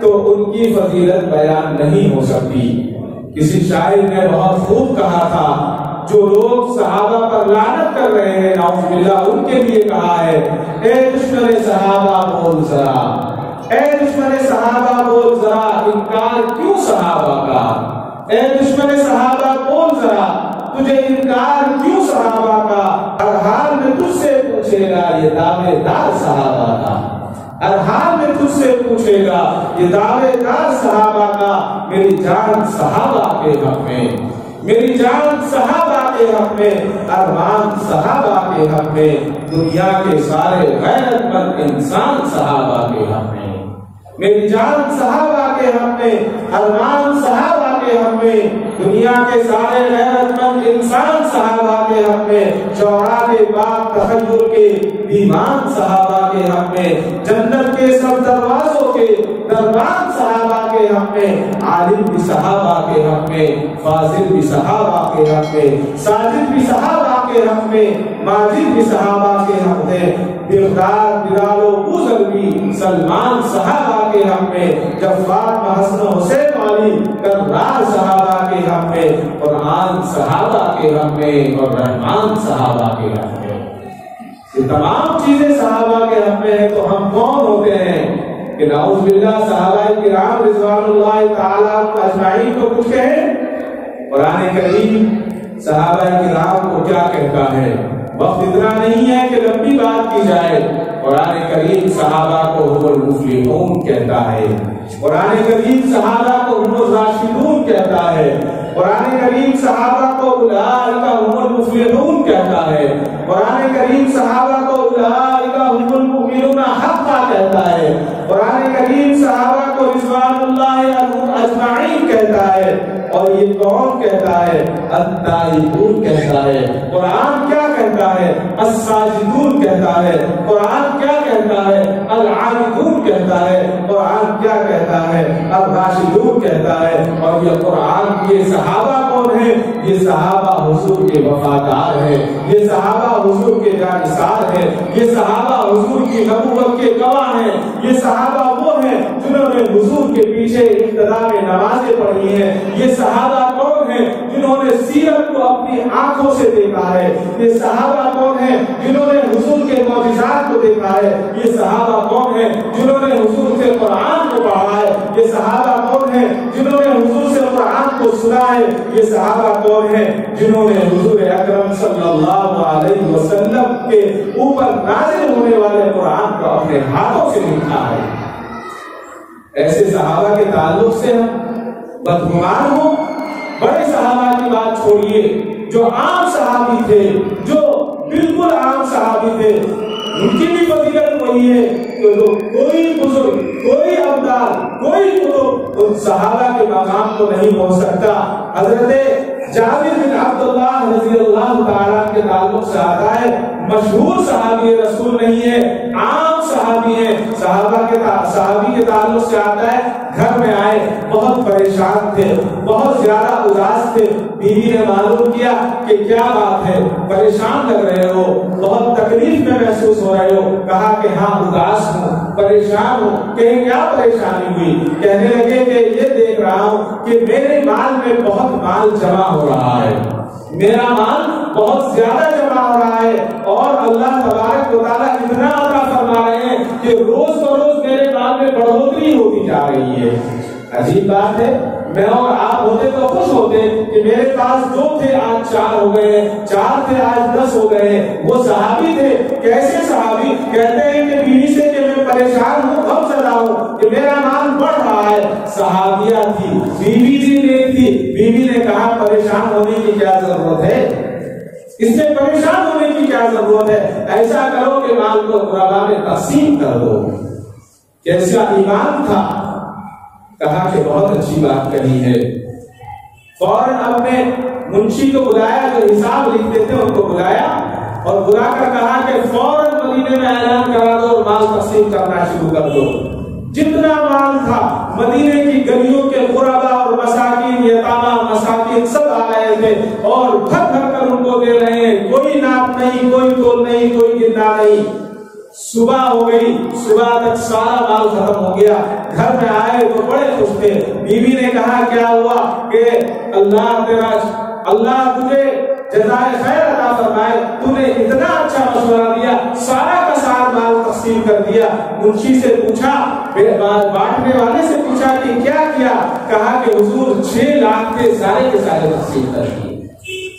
تو ان کی فضیلت بیان نہیں ہو سکتی۔ کسی شاعر نے بہت خوب کہا تھا، جو لوگ صحابہ پر لعنت کر رہے ہیں نعوذ باللہ ان کے لیے کہا ہے، اے دشمن صحابہ بول ذرا، اے دشمن صحابہ بول ذرا، انکار کیوں صحابہ کا، اے دشمن صحابہ بول ذرا، تجھے انکار کیوں صحابہ کا، ہر حال میں تجھ سے پوچھے گا یہ دعوے دار صحابہ کا، ہر حال میں تجھ سے پوچھے گا یہ دعوے دار صحابہ کا، میری جان صحابہ کے حق میں، میری جان صحابہ کے حق میں، ارمان صحابہ کے حق میں، دنیا کے سارے غیرت مند انسان صحابہ کے حق میں، میری جان صحابہ کے حق میں، ارمان صحابہ کے حق میں، دنیا کے سارے غیرت مند انسان صحابہ کے حق میں، شعراء کے باغ تخیل کے دیوان صحابہ کے حق میں، جنت کے سب دروازوں کے دربان صحابہ کے حق میں، عالم بھی صحابہ کے حق میں، فاضل بھی صحابہ کے حق میں، ساجد بھی صحابہ کے حق میں، ماجد بھی صحابہ کے حق میں، بغداد بلال و بوذر بھی سلمان صحابہ کے حق میں، جفار حسن حسین والی کرار صحابہ کے حق میں، قرآن صحابہ کے حق میں اور رحمان صحابہ کے حق میں۔ یہ تمام چیزیں صحابہ کے حق میں ہیں تو ہم کون ہوتے ہیں کہ نعوذ باللہ صحابہ کرام رضوان اللہ تعالی عنہم اجمعین کو کچھ کہیں؟ قرآن کریم صحابہ کرام کو کیا کہتا ہے؟ وقت اتنا نہیں ہے کہ لمبی بات کی جائے۔ قرآن کریم صحابہ کو هم المفلحون کہتا ہے، قرآن کریم صحابہ کو هم الراشدون کہتا ہے، قرآن کریم صحابہ کو اولئک هم المفلحون کہتا ہے، قرآن کریم صحابہ کو اولئک هم المؤمنون حقا کہتا ہے، قرآن کریم صحابہ کو رضوان اللہ عنہم اجمعین کہتا ہے، اور یہ کون کہتا ہے؟ التائبون کہتا ہے۔ قرآن کیا کہتا ہے؟ الساجدون کہتا ہے۔ قرآن کیا کہتا ہے؟ العابدون کہتا ہے۔ قرآن کیا کہتا ہے؟ الراشدون کہتا ہے۔ اور یہ قرآن کے صحابہ کون ہیں؟ یہ صحابہ حضور کے وفادار ہیں، یہ صحابہ حضور کے جانثار ہیں، یہ صحابہ حضور کی نبوت کے گواہ ہیں، یہ صحابہ وہ ہیں جنہوں نے حضور کے پیچھے ابتدا میں نمازیں پڑھی ہیں، یہ صحابہ کون ہیں جنہوں نے سیرت کو اپنی آنکھوں سے دیکھا ہے، یہ صحابہ کون ہیں جنہوں نے حضور کے معجزات کو دیکھا ہے، یہ صحابہ کون ہیں جنہوں نے حضور سے قرآن کو پڑھا ہے، یہ صحابہ کون ہیں جنہوں نے حضور سے قرآن کو سنا ہے، یہ صحابہ کون ہیں جنہوں نے حضور اکرم صلی اللہ علیہ وسلم کے اوپر نازل ہونے والے قرآن کو اپنے ہاتھوں سے لکھا ہے۔ ایسے صحابہ کے تعلق سے ہم بدگمان ہوں؟ بڑے صحابہ کی بات چھوڑیے، جو عام صحابی تھے، جو بالکل عام صحابی تھے، ان کی بھی فضیلت وہی ہے کہ کوئی بزرگ، کوئی ابدال، کوئی کتب ان صحابہ کے مقام کو نہیں پہنچ سکتا۔ حضرت جابر بن عبداللہ رضی اللہ تعالیٰ کے تعلق سے آتا ہے، مشہور صحابی رسول نہیں ہے، عام صحابی ہیں، صحابی کے تعلق سے آتا ہے، گھر میں آئے آئے بہت پریشان تھے، بہت زیادہ اداس تھے. بیوی نے معلوم کیا کہ کیا بات ہے، پریشان لگ رہے ہو، بہت تکلیف میں محسوس ہو رہے ہو. کہا کہ ہاں اداس ہوں، پریشان ہوں. کہیں کیا پریشانی ہوئی؟ کہنے لگے کہ یہ دیکھ رہا ہوں کہ میرے مال میں بہت مال جمع ہو رہا ہے، میرا مال بہت زیادہ جمع ہو رہا ہے، اور اللہ تبارک و تعالیٰ اتنا عطا فرما رہے ہیں کہ روز بروز میرے مال میں بڑھوتری ہوتی جا رہی ہے. عجیب بات ہے، میں اور آپ ہوتے تو خوش ہوتے کہ میرے پاس 2 تھے آج 4 ہو گئے، 4 تھے آج 10 ہو گئے. وہ صحابی تھے. کیسے صحابی؟ کہتے ہیں کہ بیوی سے کہ میں پریشان ہوں، غم زدہ ہوں کہ میرا مال بڑھ رہا ہے. صحابیہ تھی، بیوی بھی نہیں تھی. بیوی نے کہا پریشان ہونے کی کیا ضرورت ہے، اس سے پریشان ہونے کی کیا ضرورت ہے، ایسا کرو کہ مال کو غربا میں تقسیم کر دو. کیسا ایمان تھا. کہا کہ بہت اچھی بات کہی ہے. فوراً اپنے منشی کو بلایا، جو حساب لکھتے تھے ان کو بلایا، اور بلا کر کہا کہ فوراً مدینے میں اعلان کرا دو اور مال تقسیم کرنا شروع کر دو. جتنا مال تھا مدینے کی گلیوں کے غربا اور مساکین، یتامہ مساکین سب آ رہے تھے اور بھر بھر کر ان کو دے رہے ہیں. کوئی ناپ نہیں، کوئی تول نہیں، کوئی گننا نہیں. صبح ہو گئی، صبح تک سارا مال ختم ہو گیا. گھر میں آئے تو بڑے خوش تھے. بیوی نے کہا کیا ہوا؟ کہ اللہ تجھے جزائے خیر عطا فرمائے، تو نے اتنا اچھا مشورہ دیا، سارا کا سارا مال تقسیم کر دیا. منشی سے پوچھا، بانٹنے والے سے پوچھا کہ کیا کیا؟ کہا کہ حضور 6 لاکھ کے سارے تقسیم کر دیے،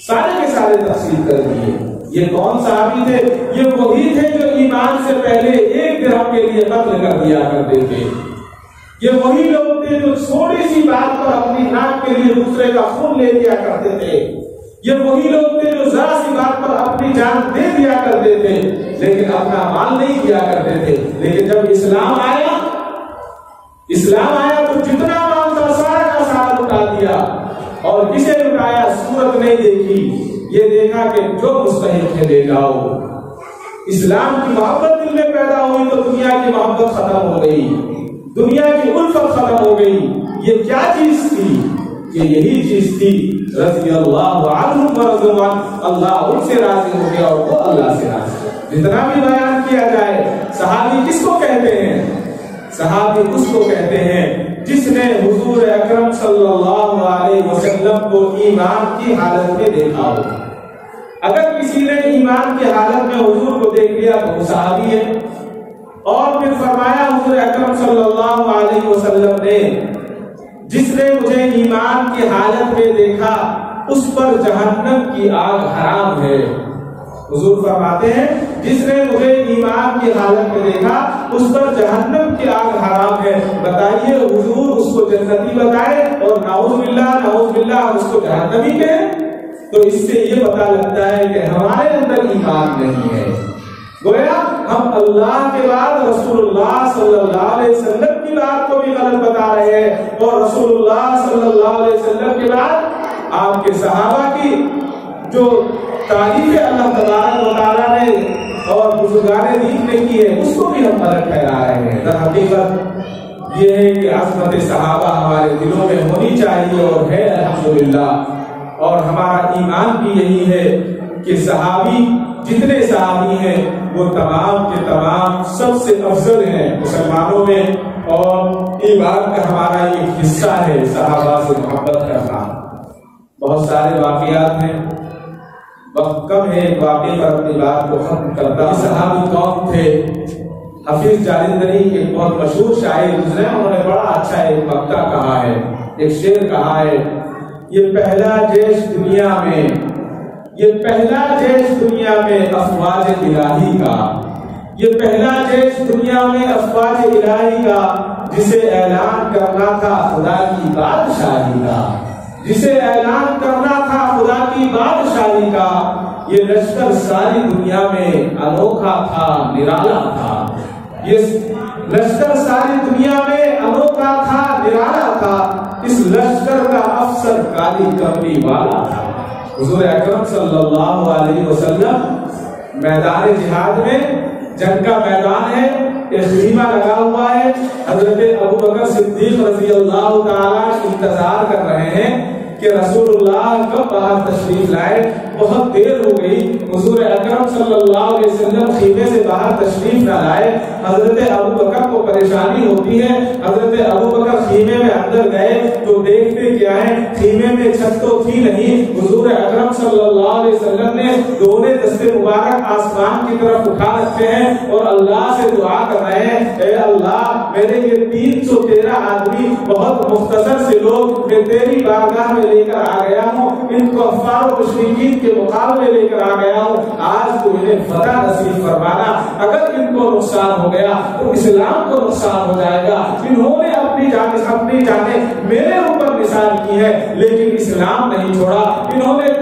سارے کے سارے تقسیم کر دیے. یہ کون صحابی تھے؟ یہ وہی تھے جو ایمان سے پہلے 1 درہم کے لیے قتل کر دیا کرتے تھے. یہ وہی لوگ تھے جو تھوڑی سی بات پر اپنی ناک کے لیے دوسرے کا خون لے دیا کرتے تھے. یہ وہی لوگ تھے جو ذرا سی بات پر اپنی جان دے دیا کرتے تھے لیکن اپنا مال نہیں دیا کرتے تھے. لیکن جب اسلام آیا تو جتنا مال تھا سارا کا سارا لٹا دیا. اور کسے لٹایا؟ صورت نہیں دیکھی، یہ دیکھا کہ جو مستحق ہے دے جاؤ. اسلام کی محبت دل میں پیدا ہوئی تو دنیا کی محبت ختم ہو گئی، دنیا کی الفت ختم ہو گئی. یہ کیا چیز تھی؟ یہ یہی چیز تھی رضی اللہ عنہم ورضوا عنہ. اللہ ان سے راضی ہو گیا اور وہ اللہ سے راضی. جتنا بھی بیان کیا جائے، صحابی کس کو کہتے ہیں؟ صحابی اس کو کہتے ہیں جس نے حضور اکرم صلی اللہ علیہ وسلم کو ایمان کی حالت میں دیکھا ہو. اگر کسی نے ایمان کی حالت میں حضور کو دیکھ لیا تو وہ صحابی ہے. اور پھر فرمایا حضور اکرم صلی اللہ علیہ وسلم نے جس نے مجھے ایمان کی حالت میں دیکھا اس پر جہنم کی آگ حرام ہے. حضور فرماتے ہیں جس نے مجھے ایمان کی حالت میں دیکھا اس پر جہنم کی آگ حرام ہے. بتائیے حضور اس کو جنتی بتائے اور نعوذ باللہ اس کو جہنمی کہے؟ تو اس سے یہ پتہ لگتا ہے کہ ہمارے اندر ایمان نہیں ہے. گویا ہم اللہ کے بعد رسول اللہ صلی اللہ علیہ وسلم کی بات کو بھی غلط بتا رہے ہیں، اور رسول اللہ صلی اللہ علیہ وسلم کے بعد آپ کے صحابہ کی جو تعریف اللہ تبارک و تعالیٰ نے اور بزرگان دین نے کی ہے اس کو بھی ہم غلط ٹھہرا رہے ہیں. در حقیقت یہ ہے کہ عظمت صحابہ ہمارے دلوں میں ہونی چاہیے اور ہے الحمدللہ. اور ہمارا ایمان بھی یہی ہے کہ صحابی جتنے صحابی ہیں وہ تمام کے تمام سب سے افضل ہیں مسلمانوں میں. اور ایمان کا ہمارا ایک حصہ ہے صحابہ سے محبت کرنا. بہت سارے واقعات ہیں، وقت کم ہے، ایک واقعے پر اپنی بات کو ختم کرتا ہوں. صحابی کون تھے؟ حفیظ جالندھری ایک بہت مشہور شاعر گزرے، انہوں نے بڑا اچھا ایک مقطع کہا ہے، ایک شعر کہا ہے. یہ پہلا جیش دنیا میں، یہ پہلا جیش دنیا میں افواج الہی کا، یہ پہلا جیش دنیا میں افواج الہی کا، جسے اعلان کرنا تھا خدا کی بادشاہی کا، جسے اعلان کرنا تھا خدا کی بادشاہی کا. یہ لشکر ساری دنیا میں انوکھا تھا، نرالا تھا. یہ لشکر ساری دنیا میں انوکھا تھا، نرالا تھا. اس لشکر کا افسر کالی کمری والا تھا. حضور اکرم صلی اللہ علیہ وسلم میدان جہاد میں، جنگ کا میدان ہے، ایک خیمہ لگا ہوا ہے، حضرت ابوبکر صدیق رضی اللہ تعالیٰ انتظار کر رہے ہیں کہ رسول اللہ کب باہر تشریف لائے۔ بہت دیر ہو گئی، حضور اکرم صلی اللہ علیہ وسلم خیمے سے باہر تشریف نہ لائے۔ حضرت ابوبکر کو پریشانی ہوتی ہے، حضرت ابوبکر خیمے میں اندر گئے تو دیکھتے کیا ہے، خیمے میں چھت تو تھی نہیں۔ حضور اکرم صلی اللہ علیہ وسلم نے دونوں دستے مبارک آسمان کی طرف اٹھا رکھے ہیں اور اللہ سے دعا کر رہے ہیں، اے اللہ میرے یہ 313 آدمی بہت مختصر سے لوگ میں تیری بارگاہ میں لے کر آ گیا ہوں، ان کو کفار و مشرکین کے مقابلے لے کر آ گیا ہوں، آج تو انہیں فتح نصیب فرمانا۔ اگر ان کو نقصان ہو گیا تو اسلام کو نقصان ہو جائے گا۔ انہوں نے اپنی جانیں میرے اوپر نثار کی ہے لیکن اسلام نہیں چھوڑا، انہوں نے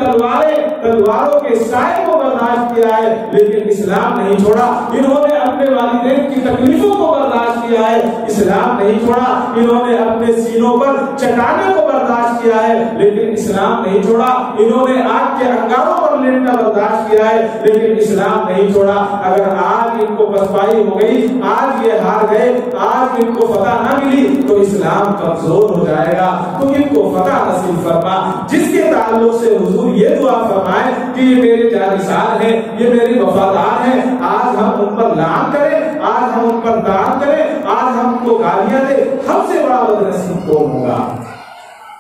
تلواروں کے سائے کو برداشت کیا ہے لیکن اسلام نہیں چھوڑا، انہوں نے اپنے والدین کی تکلیفوں کو برداشت کیا ہے، اسلام نہیں چھوڑا، انہوں نے اپنے سینوں پر چٹانیں کو برداشت کیا ہے لیکن اسلام نہیں چھوڑا، انہوں نے آگ کے انگاروں پر لیٹنا برداشت کیا ہے لیکن اسلام نہیں چھوڑا۔ اگر آج ان کو پسپائی ہو گئی، آج یہ ہار گئے، آج ان کو فتح نہ ملی تو اسلام کمزور ہو جائے گا، تو ان کو فتح نصیب فرما۔ جس کے تعلق سے حضور یہ دعا فرمائے کہ یہ میرے جانثار ہیں، یہ میری وفادار ہیں، آج ہم ان پر لعن کریں، آج ہم ان پر دان کریں، آج ہم کو گالیاں دیں، ہم سے بڑا بدنصیب کون ہوگا؟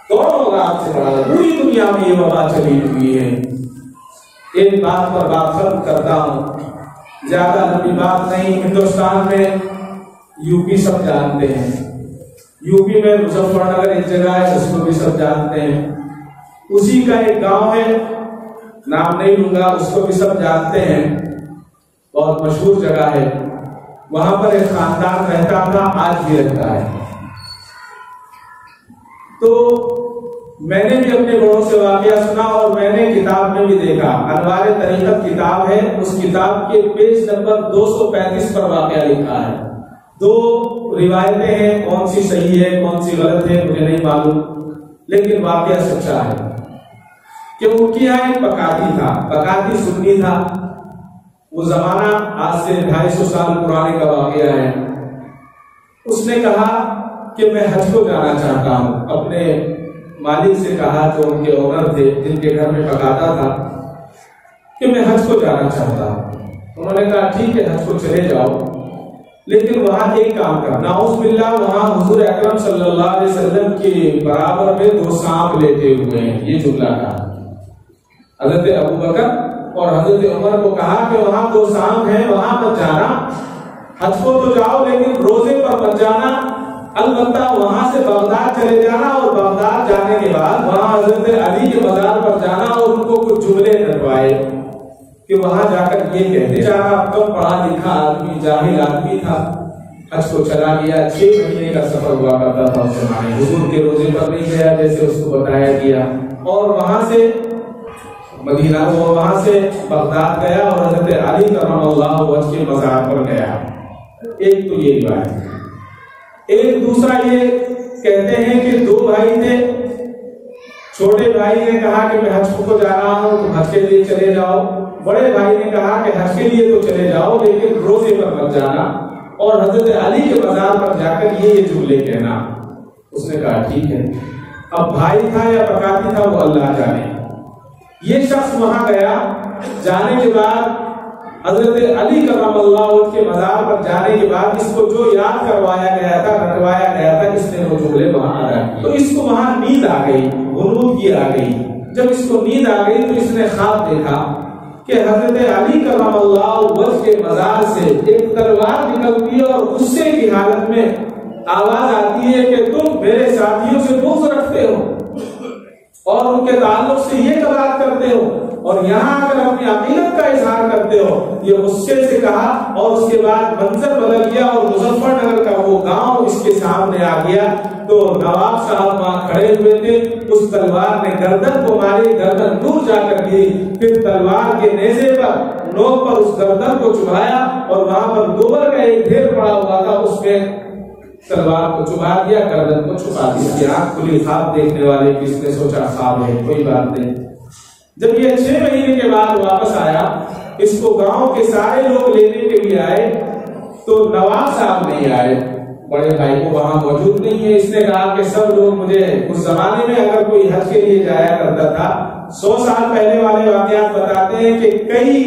کون ہوگا آپ سے بڑا؟ پوری دنیا میں یہ وبا چلی ہوئی ہے۔ ایک بات پر بات ختم کرتا ہوں، زیادہ لمبی بات نہیں۔ ہندوستان میں یو پی سب جانتے ہیں، یو پی میں مظفر نگر ایک جگہ ہے، اس کو بھی سب جانتے ہیں، اسی کا ایک گاؤں ہے، نام نہیں لوں گا، اس کو بھی سب جانتے ہیں، بہت مشہور جگہ ہے۔ وہاں پر ایک خاندان رہتا تھا، آج بھی رہتا ہے۔ تو میں نے بھی اپنے بڑوں سے واقعہ سنا اور میں نے کتاب میں بھی دیکھا، انوار طریقت کتاب ہے، اس کتاب کے پیج نمبر 235 پر واقعہ لکھا ہے۔ دو روایتیں ہیں، کون سی صحیح ہے کون سی غلط ہے مجھے نہیں معلوم، لیکن واقعہ سچا ہے کہ ان کی یہاں ایک بکاتی تھا، بکاتی سنی تھا۔ وہ زمانہ آج سے 250 سال پرانے کا واقعہ ہے۔ اس نے کہا کہ میں حج کو جانا چاہتا ہوں، اپنے مالک سے کہا جو ان کے اونر تھے جن کے گھر میں پکاتا تھا کہ میں حج کو جانا چاہتا ہوں۔ انہوں نے کہا ٹھیک ہے حج کو چلے جاؤ، لیکن وہاں ایک کام کرنا، نعوذ باللہ وہاں حضور اکرم صلی اللہ علیہ وسلم کے برابر میں 2 سانپ لیٹے ہوئے ہیں، یہ جملہ کہا۔ حضرت ابوبکر اور حضرت عمر کو کہا کہ وہاں 2 سانپ ہیں، وہاں مت جانا، حج کو تو جاؤ لیکن روزے پر مت جانا، البتہ وہاں سے بغداد چلے جانا اور بغداد جانے کے بعد وہاں حضرت علی کے مزار پر جانا اور ان کو کچھ جملے کہوائے کہ وہاں جا کر یہ کہتے چاہا کم پڑھا لکھا آدمی جاہل آدمی تھا، حج کو چلا گیا، 6 مہینے کا سفر ہوا کرتا تھا اس زمانے، حضور کے روزے پر نہیں گیا جیسے اس کو بتایا گیا، اور وہاں سے مدینہ وہاں سے بغداد گیا اور حضرت علی کرم اللہ وجہ کے مزار پر گیا۔ ایک تو یہ روایت، ایک دوسرا یہ کہتے ہیں کہ 2 بھائی تھے، چھوٹے بھائی نے کہا کہ میں حج کو جا رہا ہوں تو حج کے لیے چلے جاؤ، بڑے بھائی نے کہا کہ حج کے لیے تو چلے جاؤ لیکن روزے پر مت جانا، اور حضرت علی کے مزار پر جا کر یہ جملے کہنا۔ اس نے کہا ٹھیک ہے۔ اب بھائی تھا یا بکاتی تھا وہ اللہ جانے۔ یہ شخص وہاں گیا، جانے کے بعد حضرت علی کرم اللہ وجہ کے مزار پر جانے کے بعد اس کو جو یاد کروایا گیا تھا، رٹوایا گیا تھا، اس نے وہ جملے وہاں آ رہے، تو اس کو وہاں نیند آ گئی، غنودگی آ گئی۔ جب اس کو نیند آ گئی تو اس نے خواب دیکھا کہ حضرت علی کرم اللہ وجہ کے مزار سے ایک تلوار نکلتی ہے اور غصے کی حالت میں آواز آتی ہے کہ تم میرے ساتھیوں سے بغض رکھتے ہو اور ان کے تعلق سے یہ قباحت کرتے ہو، اور یہاں اگر اپنی عقیدت کا اظہار کرتے ہو۔ یہ غصے سے کہا اور اس کے بعد منظر بدل گیا اور مظفر نگر کا وہ گاؤں اس کے سامنے آ گیا۔ تو نواب صاحب وہاں کھڑے ہوئے تھے، اس تلوار نے گردن کو ماری، گردن دور جا کر گری، پھر تلوار کے نیزے پر نوک پر اس گردن کو چبھایا اور وہاں پر گوبر کا ایک ڈھیر پڑا ہوا تھا، اس میں تلوار کو چبھا دیا، گردن کو چھپا دیا۔ اس کی آنکھ کھلی، خواب دیکھنے والے کی، اس نے سوچا خواب ہے کوئی بات نہیں۔ جب یہ 6 مہینے کے بعد واپس آیا، اس کو گاؤں کے سارے لوگ لینے کے لیے آئے، تو نواب صاحب نہیں آئے، بڑے بھائی کو وہاں موجود نہیں ہے۔ اس نے کہا کہ سب لوگ مجھے اس زمانے میں اگر کوئی حج کے لیے جایا کرتا تھا، 100 سال پہلے والے واقعات بتاتے ہیں کہ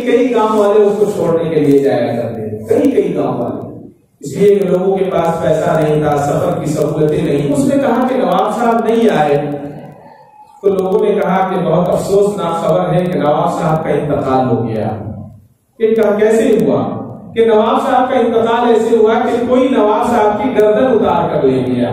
کئی گاؤں والے اس کو چھوڑنے کے لیے جایا کرتے تھے، کئی گاؤں والے، اس لیے کہ لوگوں کے پاس پیسہ نہیں تھا، سفر کی سہولتیں نہیں۔ اس نے کہا کہ نواب صاحب نہیں آئے، تو لوگوں نے کہا کہ بہت افسوسناک خبر ہے کہ نواب صاحب کا انتقال ہو گیا۔ کیسے ہوا؟ کہ نواب صاحب کا انتقال ایسے ہوا کہ کوئی نواب صاحب کی گردن اتار کر لے گیا۔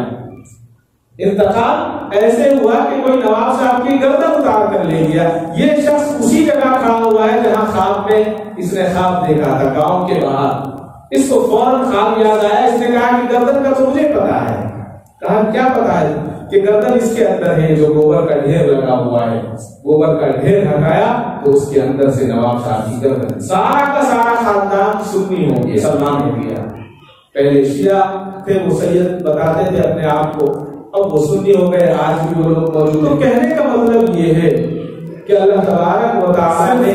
انتقال ایسے ہوا کہ کوئی نواب صاحب کی گردن اتار کر لے گیا۔ یہ شخص اسی جگہ کھڑا ہوا ہے جہاں خواب میں اس نے خواب دیکھا تھا، گاؤں کے باہر۔ اس کو فوراً خواب یاد آیا، اس نے کہا کہ گردن کا تو مجھے پتا ہے۔ کہا کیا پتا ہے؟ کہ گردن اس کے اندر ہے جو گوبر کا ڈھیر لگا ہوا ہے۔ گوبر کا ڈھیر ہٹایا تو اس کے اندر سے نواب صاحب کی گردن، سارا کا سارا خاندان سنی ہو گیا، سلمان ہو گیا۔ پہلے شیعہ تھے، وہ سید بتاتے تھے اپنے آپ کو، اب وہ سنی ہو گئے، آج بھی وہ لوگ موجود ہیں۔ تو کہنے کا مطلب یہ ہے کہ اللہ تبارک و تعالیٰ نے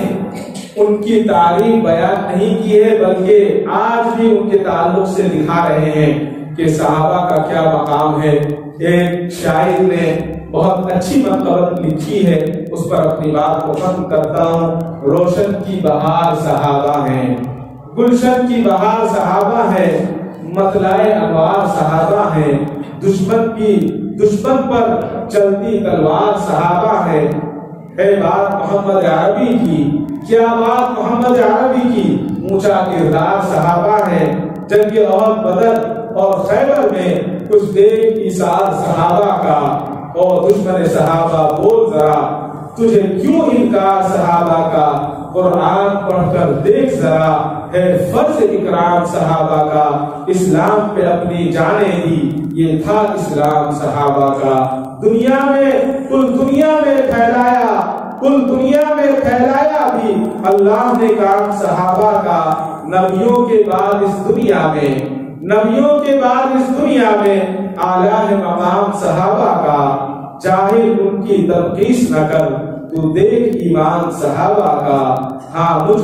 ان کی تعریف بیان نہیں کی ہے، بلکہ آج بھی ان کے تعلق سے دکھا رہے ہیں کہ صحابہ کا کیا مقام ہے۔ ایک شاعر نے بہت اچھی مطلب لکھی ہے، اس پر اپنی بات کو ختم کرتا ہوں۔ روشن کی بہار صحابہ ہیں، گلشن کی بہار صحابہ ہے، مطلع انوار صحابہ ہیں، دشمن پر چلتی تلوار صحابہ ہے بات محمد عربی کی، کیا بات محمد عربی کی، اونچا کردار صحابہ ہے۔ جنگ احد، بدر اور خیبر میں کچھ دیکھ ایثار صحابہ کا، اور دشمن صحابہ بول ذرا تجھے کیوں انکار صحابہ کا، قرآن پڑھ کر دیکھ ذرا ہے فرض اکرام صحابہ کا، اسلام پہ اپنی جانیں دی یہ تھا اسلام صحابہ کا، دنیا میں کل دنیا میں پھیلایا بھی اللہ نے کام صحابہ کا، نبیوں کے بعد اس دنیا میں اعلیٰ ہے مقام صحابہ کا، جاہل ان کی تنقیس نہ کر تو دیکھ ایمان صحابہ کا، ہاں مجھ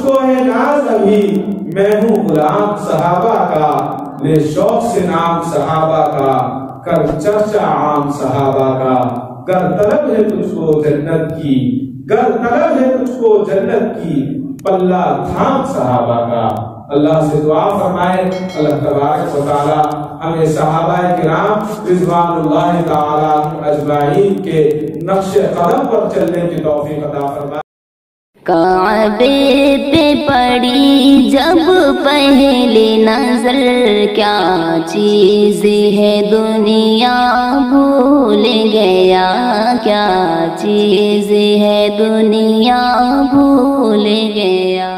کو ہے ناز ابھی میں ہوں غلام صحابہ کا، لے شوق سے نام صحابہ کا، کر چرچا عام صحابہ کا، گر طلب ہے تجھ کو جنت کی پلہ تھام صحابہ کا۔ اللہ سے دعا فرمائے اللہ تبارک و تعالی ہمیں صحابہ کرام رضوان اللہ تعالی اجمعین کے نقش قدم پر چلنے کی توفیق عطا فرمائے۔ کعبے پہ پڑی جب پہلی نظر، کیا چیز ہے دنیا بھول گیا، کیا چیز ہے دنیا بھول گیا۔